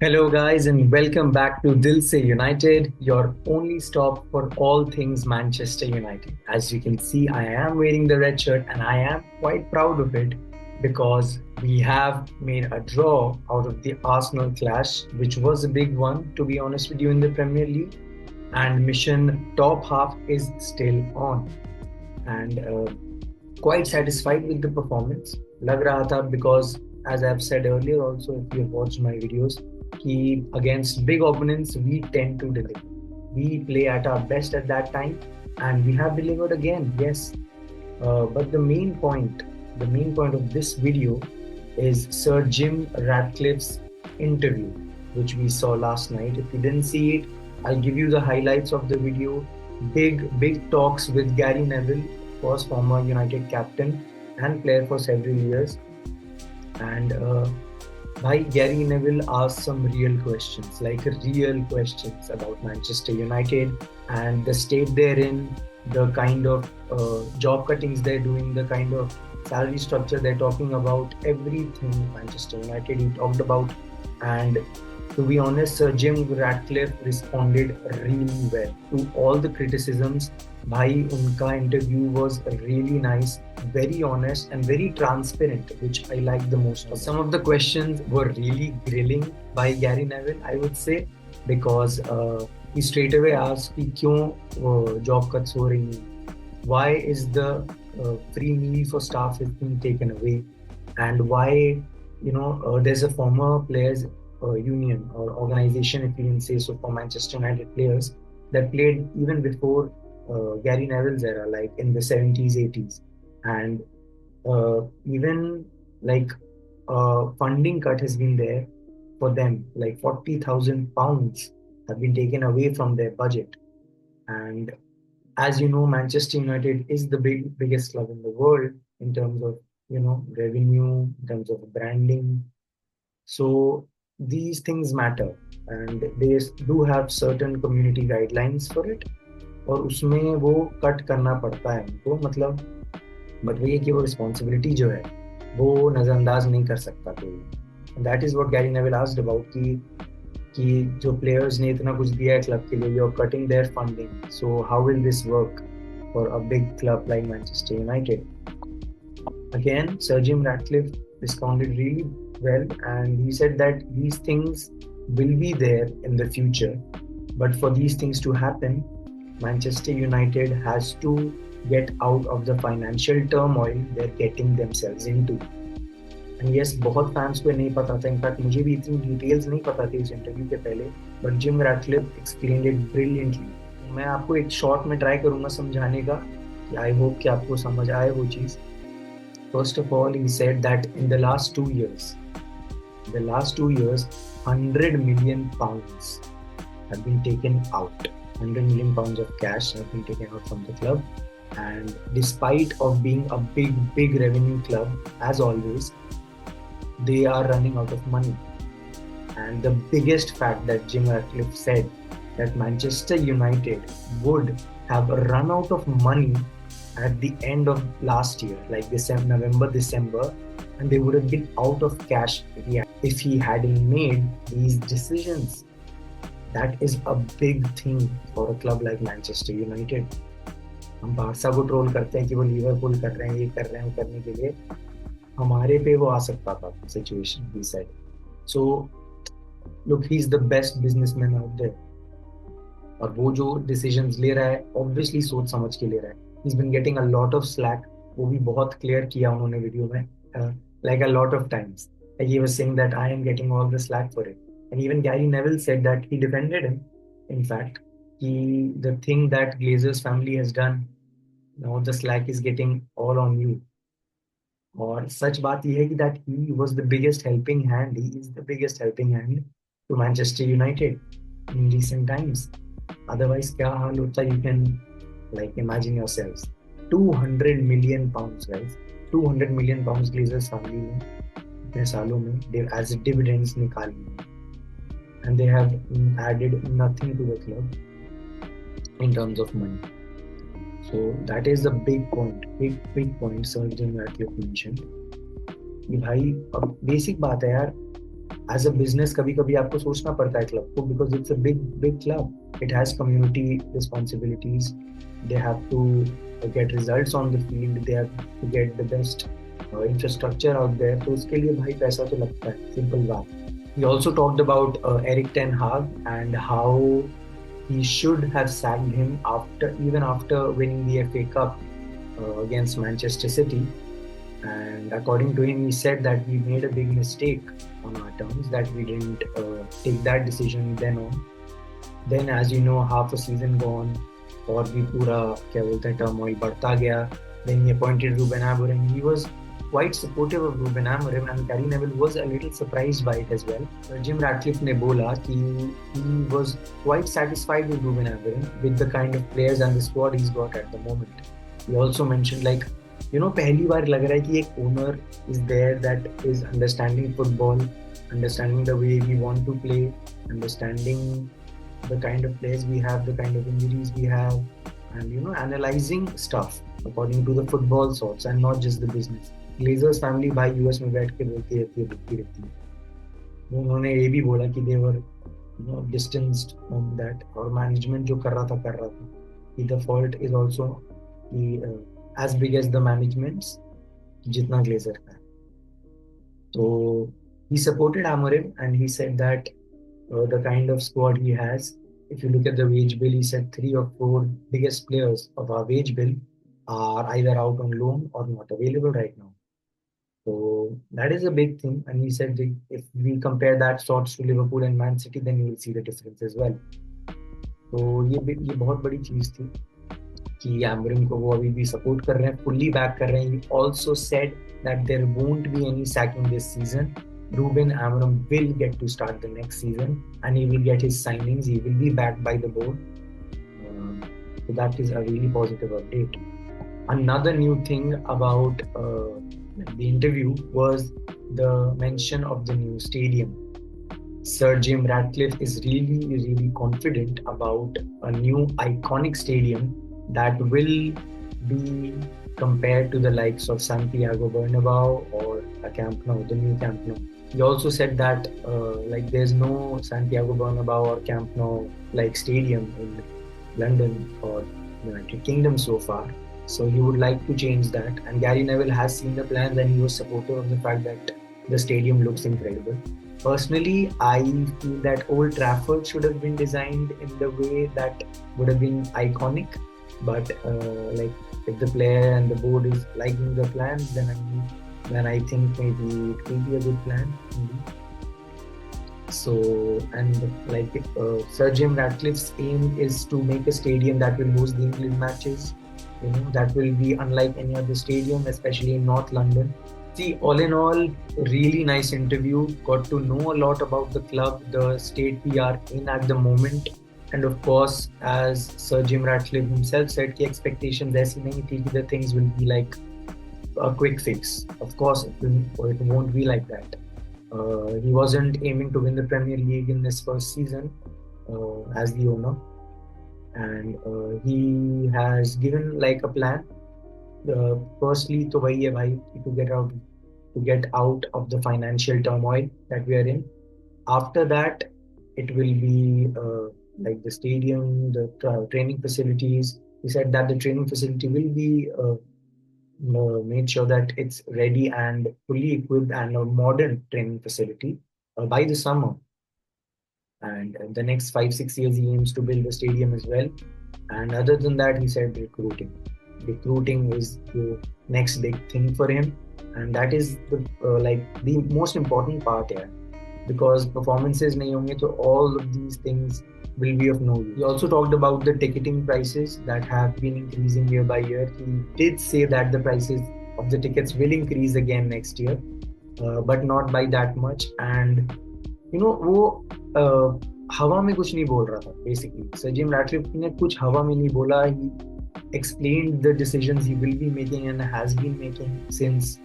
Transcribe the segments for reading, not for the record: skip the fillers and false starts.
Hello, guys, and welcome back to Dil Se United, your only stop for all things Manchester United. As you can see, I am wearing the red shirt and I am quite proud of it because we have made a draw out of the Arsenal clash, which was a big one, to be honest with you, in the Premier League. And mission top half is still on. And quite satisfied with the performance. लग रहा था because as I've said earlier also if you have watched my videos कि against big opponents we tend to deliver. We play at our best at that time and we have delivered again. Yes, but the main point of this video is Sir Jim Ratcliffe's interview, which we saw last night. If you didn't see it, I'll give you the highlights of the video. Big talks with Gary Neville, was former United captain and player for several years. And Gary Neville asked some real questions, like real questions about Manchester United and the state they're in, the kind of job cuttings they're doing, the kind of salary structure they're talking about, everything Manchester United he talked about. And to be honest, Sir Jim Ratcliffe responded really well to all the criticisms. भाई उनका interview was really nice, very honest and very transparent, which I like the most. Some of the questions were really grilling by Gary Neville, I would say, because he straight away asked कि क्यों job cuts हो रही हैं, why is the free meal for staff is being taken away, and why there's a former players union or organization, if you can say so, for Manchester United players that played even before Gary Neville's era, like in the 70s, 80s. And even like funding cut has been there for them, like £40,000 have been taken away from their budget. And as you know, Manchester United is the biggest club in the world in terms of revenue, in terms of branding. So these things matter, and they do have certain community guidelines for it. और उसमें वो cut करना पड़ता है उनको, मतलब but वही है कि वो रिस्पॉन्सिबिलिटी जो है वो नज़रअंदाज नहीं कर सकता कोई. That is what Gary Neville asked about कि जो प्लेयर्स ने इतना कुछ दिया है क्लब के लिए, you are cutting their funding, so how will this work for a big club like Manchester United. Again, Sir Jim Ratcliffe responded really well, and he said that these things will be there in the future, but for these things to happen, Manchester United has to get out of the financial turmoil they're getting themselves into. And yes, बहुत fans को नहीं पता था, in fact मुझे भी इतनी details नहीं पता थी इस इंटरव्यू के पहले, but Jim Ratcliffe explained it brilliantly. मैं आपको एक शॉर्ट में ट्राई करूंगा समझाने का, कि आई होप कि आपको समझ आए वो चीज़. First of all, he said that in the last 2 years, £100 million have been taken out. £100 million of cash have been taken out from the club. And despite of being a big revenue club, as always, they are running out of money. And the biggest fact that Jim Ratcliffe said that Manchester United would have run out of money at the end of last year, like November, December, and they would have been out of cash if he hadn't made these decisions. That is a big thing for a club like Manchester United. हम Barça को troll करते हैं कि वो Liverpool कर रहे हैं, ये कर रहे हैं, वो करने के लिए हमारे पे वो आ सकता था situation, he said. So look, he's the best businessman out there. और वो जो डिसीजंस ले रहा है ऑब्वियसली सोच समझ के ले रहा है. He's been getting a lot of slack, वो भी बहुत क्लियर किया उन्होंने वीडियो में, like a lot of times. Like he was saying that I am getting all the slack for it. And even Gary Neville said that he defended him. In fact, the thing that Glazer's family has done, the slack is getting all on you. और सच बात यह है कि that he was the biggest helping hand, he is the biggest helping hand to Manchester United in recent times. Otherwise क्या हाल होता, you can like imagine yourselves. £200 million, guys. £200 million Glazers family ने इतने सालों में they as dividends निकाली, and they have added nothing to the club in terms of money. So that is the big point Sir Jim Ratcliffe mentioned. कि भाई अब basic बात है यार, एज अ बिजनेस कभी कभी आपको सोचना पड़ता है क्लब को, because it's a big big club, it has community responsibilities, they have to get results on the field, they have to get the best infrastructure out there, तो उसके लिए भाई पैसा तो लगता है, सिंपल बात. He also talked about Eric Ten Hag and how he should have sacked him after, even after winning the FA Cup against Manchester City. And according to him, he said that we made a big mistake on our terms, that we didn't take that decision then on. Then, as you know, half a season gone, और भी पूरा क्या बोलते हैं turmoil बढ़ता गया. Then he appointed Ruben Amorim. He was quite supportive of Ruben Amorim, and Gary Neville was a little surprised by it as well. Jim Ratcliffe ने बोला कि he was quite satisfied with Ruben Amorim with the kind of players and the squad he's got at the moment. He also mentioned like, पहली बार लग रहा है कि एक owner is there that is understanding football, understanding the way we want to play, understanding the kind of players we have, the kind of injuries we have, and analyzing stuff according to the football sorts and not just the business. Glazers family भाई US में बैठ के बोलती रहती है. तो उन्होंने ये भी बोला कि they were distanced from that, और मैनेजमेंट जो कर रहा था कि the fault is also कि as big as the managements जितना ग्लेजर का है. So he supported Amorim and he said that the kind of squad he has, if you look at the wage bill, he said 3 or 4 biggest players of our wage bill are either out on loan or not available right now. So that is a big thing. And he said if we compare that sorts to Liverpool and Man City, then you will see the difference as well. तो ये बहुत बड़ी चीज थी कि एमरिन को वो अभी भी सपोर्ट कर रहे हैं, फुल्ली बैक कर रहे हैं. He also said that there won't be any sacking this season. Ruben Amorim will get to start the next season and he will get his signings. He will be backed by the board. So that is a really positive update. Another new thing about the interview was the mention of the new stadium. Sir Jim Ratcliffe is really, really confident about a new iconic stadium that will be compared to the likes of Santiago Bernabeu or a Camp Nou, the new Camp Nou. He also said that like there's no Santiago Bernabeu or Camp Nou like stadium in London or United Kingdom so far. So he would like to change that. And Gary Neville has seen the plans and he was supportive of the fact that the stadium looks incredible. Personally, I feel that Old Trafford should have been designed in the way that would have been iconic. But like if the player and the board is liking the plans, then I think maybe it will be a good plan. Maybe. So, and like Sir Jim Ratcliffe's aim is to make a stadium that will host the England matches. That will be unlike any other stadium, especially in North London. See, all in all, really nice interview. Got to know a lot about the club, the state we are in at the moment. And of course, as Sir Jim Ratcliffe himself said, the expectations ऐसी नहीं थी कि the things will be like a quick fix. Of course, it won't be like that. He wasn't aiming to win the Premier League in his first season as the owner. And he has given like a plan. Firstly, to वही है भाई, to get out of the financial turmoil that we are in. After that, it will be like the stadium, the training facilities. He said that the training facility will be made sure that it's ready and fully equipped and a modern training facility by the summer. And the next 5-6 years, he aims to build a stadium as well. And other than that, he said recruiting. Recruiting is the next big thing for him, and that is the most important part here, because performances nahi honge, so all of these things will be of no use. He also talked about the ticketing prices that have been increasing year by year. He did say that the prices of the tickets will increase again next year, but not by that much. And वो हवा में कुछ नहीं बोल रहा था. Basically, Sir Jim Ratcliffe ने कुछ हवा में नहीं बोला. He explained the decisions he will be making and has been making since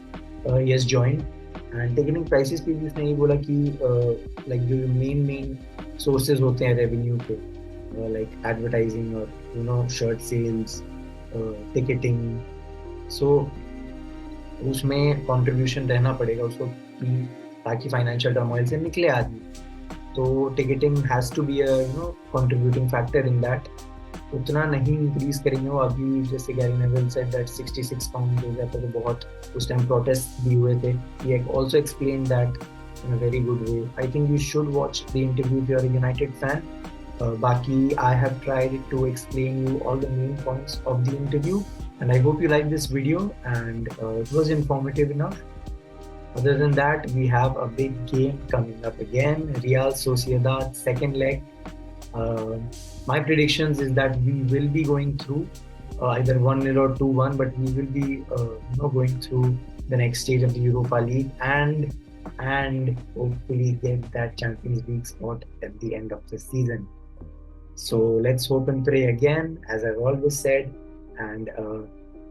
he has joined. And ticketing prices पे भी उसने ये बोला कि like the main sources होते हैं revenue के, like advertising or shirt sales, ticketing. So उसमें contribution रहना पड़ेगा उसको कि ताकि फाइनेंशियल टर्मोइल से निकले आदमी. तो ticketing has to be a contributing factor in that. उतना नहीं इंक्रीज करेंगे वो अभी. जैसे Gary Neville said that 66 pound हो जाता तो बहुत. उस टाइम प्रोटेस्ट भी हुए थे. ही also explain that in a very good way. I think you should watch the interview if you're a United fan. Baki, I have tried to explain you all the main points of the interview, and I hope you like this video and it was informative enough. Other than that, we have a big game coming up again. Real Sociedad second leg. Uh, my predictions is that we will be going through either 1-0 or 2-1, but we will be going through the next stage of the Europa League and hopefully get that Champions League spot at the end of the season. So let's hope and pray again, as I've always said. And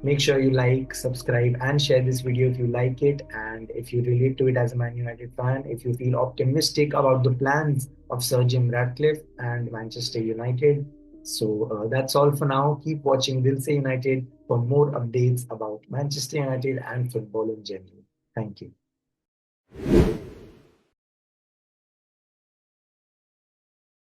make sure you like, subscribe, and share this video if you like it. And if you relate to it as a Man United fan, if you feel optimistic about the plans of Sir Jim Ratcliffe and Manchester United. So that's all for now. Keep watching Dil Se United for more updates about Manchester United and football in general. Thank you.